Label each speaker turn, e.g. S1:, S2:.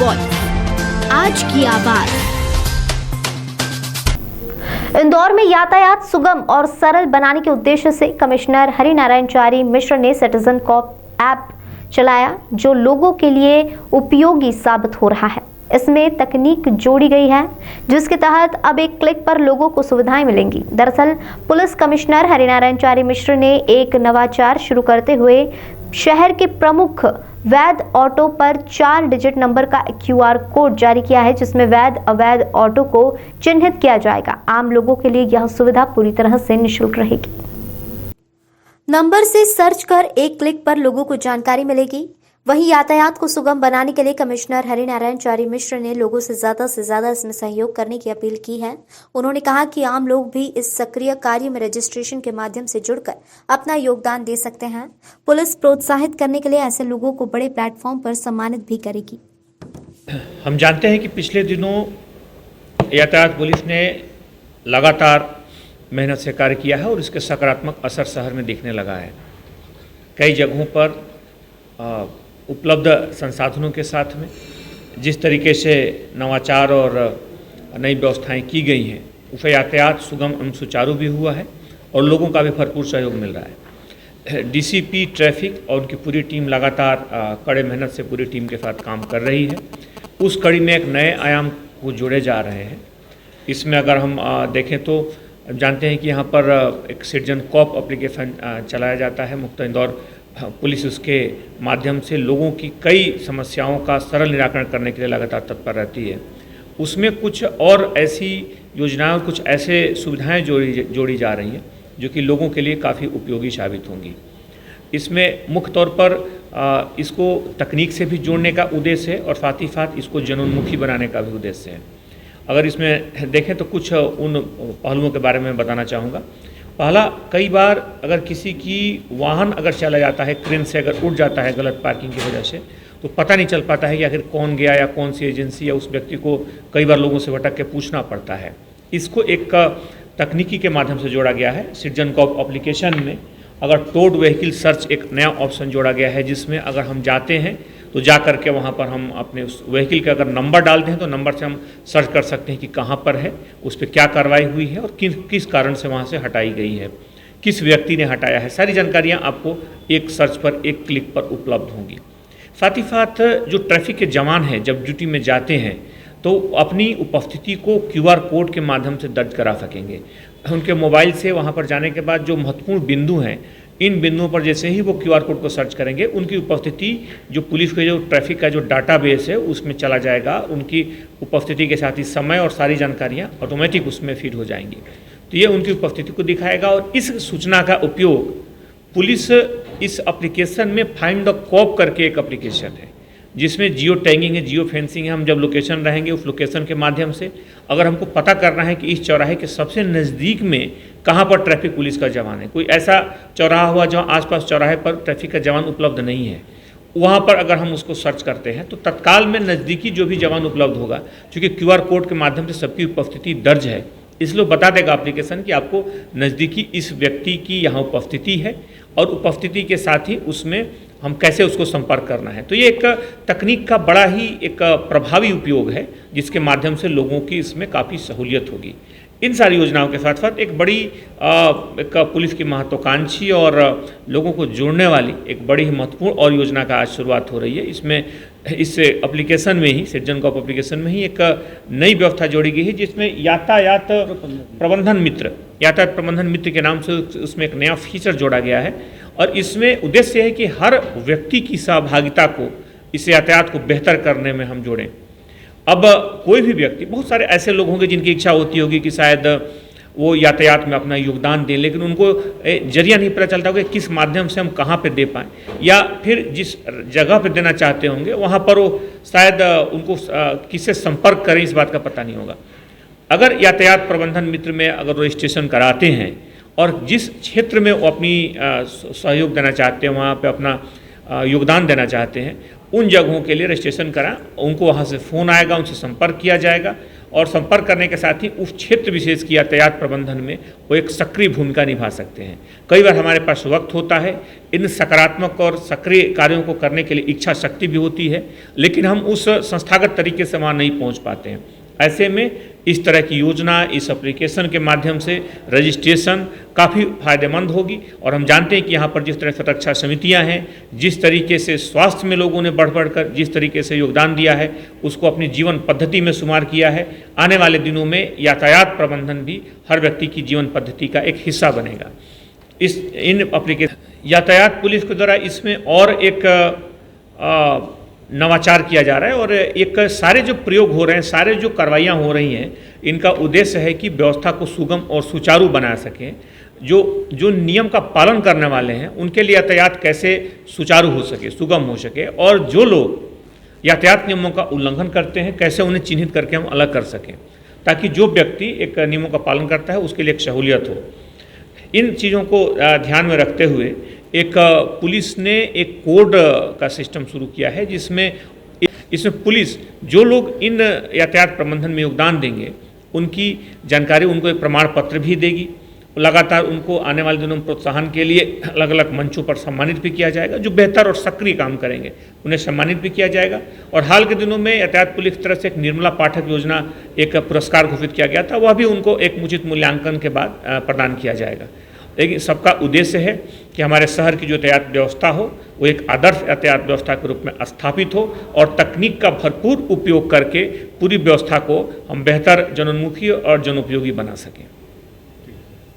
S1: Voice, आज की आवाज।
S2: इंदौर में यातायात सुगम और सरल बनाने के उद्देश्य से कमिश्नर हरिनारायण चारी मिश्र ने सिटीजन कॉप ऐप चलाया, जो लोगों के लिए उपयोगी साबित हो रहा है। इसमें तकनीक जोड़ी गई है, जिसके तहत अब एक क्लिक पर लोगों को सुविधाएं मिलेंगी। दरअसल पुलिस कमिश्नर हरिनारायण चारी मिश्र ने एक नवाचार शुरू करते हुए शहर के प्रमुख वैध ऑटो पर 4 डिजिट नंबर का QR कोड जारी किया है, जिसमें वैध अवैध ऑटो को चिन्हित किया जाएगा। आम लोगों के लिए यह सुविधा पूरी तरह से निःशुल्क रहेगी। नंबर से सर्च कर एक क्लिक पर लोगों को जानकारी मिलेगी। वहीं यातायात को सुगम बनाने के लिए कमिश्नर हरिनारायण चारी मिश्र ने लोगों से ज्यादा इसमें सहयोग करने की अपील की है। उन्होंने कहा कि आम लोग भी इस सक्रिय कार्य में रजिस्ट्रेशन के माध्यम से जुड़कर अपना योगदान दे सकते हैं। पुलिस प्रोत्साहित करने के लिए ऐसे लोगों को बड़े प्लेटफॉर्म पर सम्मानित भी करेगी।
S3: हम जानते हैं कि पिछले दिनों यातायात पुलिस ने लगातार मेहनत से कार्य किया है और इसके सकारात्मक असर शहर में दिखने लगा है। कई जगहों पर उपलब्ध संसाधनों के साथ में जिस तरीके से नवाचार और नई व्यवस्थाएं की गई हैं, उससे यातायात सुगम एवं सुचारू भी हुआ है और लोगों का भी भरपूर सहयोग मिल रहा है। DCP ट्रैफिक और उनकी पूरी टीम लगातार कड़े मेहनत से पूरी टीम के साथ काम कर रही है। उस कड़ी में एक नए आयाम को जोड़े जा रहे हैं। इसमें अगर हम देखें तो जानते हैं कि यहाँ पर एक सिटीजन कॉप एप्लीकेशन चलाया जाता है। मुक्त इंदौर पुलिस उसके माध्यम से लोगों की कई समस्याओं का सरल निराकरण करने के लिए लगातार तत्पर रहती है। उसमें कुछ और ऐसी योजनाएं, कुछ ऐसे सुविधाएं जोड़ी जा रही हैं जो कि लोगों के लिए काफ़ी उपयोगी साबित होंगी। इसमें मुख्य तौर पर इसको तकनीक से भी जोड़ने का उद्देश्य है और साथ ही साथ इसको जनोन्मुखी बनाने का भी उद्देश्य है। अगर इसमें देखें तो कुछ उन पहलुओं के बारे में बताना चाहूँगा। पहला, कई बार अगर किसी की वाहन अगर चला जाता है, क्रेन से अगर उड़ जाता है गलत पार्किंग की वजह से, तो पता नहीं चल पाता है कि आखिर कौन गया या कौन सी एजेंसी या उस व्यक्ति को कई बार लोगों से भटक के पूछना पड़ता है। इसको एक तकनीकी के माध्यम से जोड़ा गया है। सिटीजन कॉप एप्लीकेशन में अगर टोड व्हीकल सर्च एक नया ऑप्शन जोड़ा गया है, जिसमें अगर हम जाते हैं तो जा करके वहाँ पर हम अपने उस व्हीकल का अगर नंबर डालते हैं तो नंबर से हम सर्च कर सकते हैं कि कहाँ पर है, उस पर क्या कार्रवाई हुई है और किस कारण से वहाँ से हटाई गई है, किस व्यक्ति ने हटाया है। सारी जानकारियाँ आपको एक सर्च पर, एक क्लिक पर उपलब्ध होंगी। साथ ही साथ जो ट्रैफिक के जवान हैं जब ड्यूटी में जाते हैं तो अपनी उपस्थिति को QR कोड के माध्यम से दर्ज करा सकेंगे। उनके मोबाइल से वहाँ पर जाने के बाद जो महत्वपूर्ण बिंदु हैं, इन बिंदुओं पर जैसे ही वो QR कोड को सर्च करेंगे, उनकी उपस्थिति जो पुलिस के जो ट्रैफिक का जो डाटाबेस है उसमें चला जाएगा। उनकी उपस्थिति के साथ ही समय और सारी जानकारियाँ ऑटोमेटिक उसमें फीड हो जाएंगी। तो ये उनकी उपस्थिति को दिखाएगा और इस सूचना का उपयोग पुलिस इस एप्लीकेशन में फाइंड द कॉप करके एक एप्लीकेशन है, जिसमें जियो टैगिंग है, जियो फेंसिंग है। हम जब लोकेशन रहेंगे उस लोकेशन के माध्यम से अगर हमको पता करना है कि इस चौराहे के सबसे नज़दीक में कहाँ पर ट्रैफिक पुलिस का जवान है, कोई ऐसा चौराहा हुआ जहाँ आसपास चौराहे पर ट्रैफिक का जवान उपलब्ध नहीं है, वहाँ पर अगर हम उसको सर्च करते हैं तो तत्काल में नज़दीकी जो भी जवान उपलब्ध होगा, क्योंकि QR कोड के माध्यम से सबकी उपस्थिति दर्ज है, इसलिए बता देगा एप्लीकेशन कि आपको नज़दीकी इस व्यक्ति की यहाँ उपस्थिति है और उपस्थिति के साथ ही उसमें हम कैसे उसको संपर्क करना है। तो ये एक तकनीक का बड़ा ही एक प्रभावी उपयोग है, जिसके माध्यम से लोगों की इसमें काफ़ी सहूलियत होगी। इन सारी योजनाओं के साथ साथ एक बड़ी एक पुलिस की महत्वाकांक्षी और लोगों को जोड़ने वाली एक बड़ी ही महत्वपूर्ण और योजना का आज शुरुआत हो रही है। इसमें इस एप्लीकेशन में ही, सिटीजन कॉप एप्लीकेशन में ही एक नई व्यवस्था जोड़ी गई है, जिसमें यातायात प्रबंधन मित्र के नाम से उसमें एक नया फीचर जोड़ा गया है। और इसमें उद्देश्य है कि हर व्यक्ति की सहभागिता को, इस यातायात को बेहतर करने में हम जोड़ें। अब कोई भी व्यक्ति, बहुत सारे ऐसे लोग होंगे जिनकी इच्छा होती होगी कि शायद वो यातायात में अपना योगदान दें, लेकिन उनको जरिया नहीं पता चलता होगा कि किस माध्यम से हम कहाँ पे दे पाएँ, या फिर जिस जगह पे देना चाहते होंगे वहाँ पर वो शायद उनको किससे संपर्क करें, इस बात का पता नहीं होगा। अगर यातायात प्रबंधन मित्र में अगर रजिस्ट्रेशन कराते हैं और जिस क्षेत्र में वो अपनी सहयोग देना चाहते हैं, वहाँ पे अपना योगदान देना चाहते हैं, उन जगहों के लिए रजिस्ट्रेशन करा, उनको वहाँ से फ़ोन आएगा, उनसे संपर्क किया जाएगा और संपर्क करने के साथ ही उस क्षेत्र विशेष की यातायात प्रबंधन में वो एक सक्रिय भूमिका निभा सकते हैं। कई बार हमारे पास वक्त होता है, इन सकारात्मक और सक्रिय कार्यों को करने के लिए इच्छा शक्ति भी होती है, लेकिन हम उस संस्थागत तरीके से वहाँ नहीं पहुँच पाते हैं। ऐसे में इस तरह की योजना, इस एप्लीकेशन के माध्यम से रजिस्ट्रेशन काफ़ी फायदेमंद होगी। और हम जानते हैं कि यहाँ पर जिस तरह सुरक्षा समितियाँ हैं, जिस तरीके से स्वास्थ्य में लोगों ने बढ़ बढ़कर जिस तरीके से योगदान दिया है, उसको अपनी जीवन पद्धति में शुमार किया है। आने वाले दिनों में यातायात प्रबंधन भी हर व्यक्ति की जीवन पद्धति का एक हिस्सा बनेगा। इन एप्लीकेशन यातायात पुलिस के द्वारा इसमें और एक नवाचार किया जा रहा है और एक सारे जो प्रयोग हो रहे हैं, सारे जो कार्रवाइयाँ हो रही हैं, इनका उद्देश्य है कि व्यवस्था को सुगम और सुचारू बना सकें। जो नियम का पालन करने वाले हैं उनके लिए यातायात कैसे सुचारू हो सके, सुगम हो सके, और जो लोग यातायात नियमों का उल्लंघन करते हैं कैसे उन्हें चिन्हित करके हम अलग कर सकें, ताकि जो व्यक्ति एक नियमों का पालन करता है उसके लिए एक सहूलियत हो। इन चीज़ों को ध्यान में रखते हुए एक पुलिस ने एक कोड का सिस्टम शुरू किया है, इसमें पुलिस जो लोग इन यातायात प्रबंधन में योगदान देंगे उनकी जानकारी, उनको एक प्रमाण पत्र भी देगी। लगातार उनको आने वाले दिनों में प्रोत्साहन के लिए अलग अलग मंचों पर सम्मानित भी किया जाएगा। जो बेहतर और सक्रिय काम करेंगे उन्हें सम्मानित भी किया जाएगा। और हाल के दिनों में यातायात पुलिस की तरफ से एक निर्मला पाठक योजना, एक पुरस्कार घोषित किया गया था, वह भी उनको एक उचित मूल्यांकन के बाद प्रदान किया जाएगा। लेकिन सबका उद्देश्य है कि हमारे शहर की जो यातायात व्यवस्था हो वो एक आदर्श यातायात व्यवस्था के रूप में स्थापित हो और तकनीक का भरपूर उपयोग करके पूरी व्यवस्था को हम बेहतर जनोन्मुखी और जनोपयोगी बना सकें।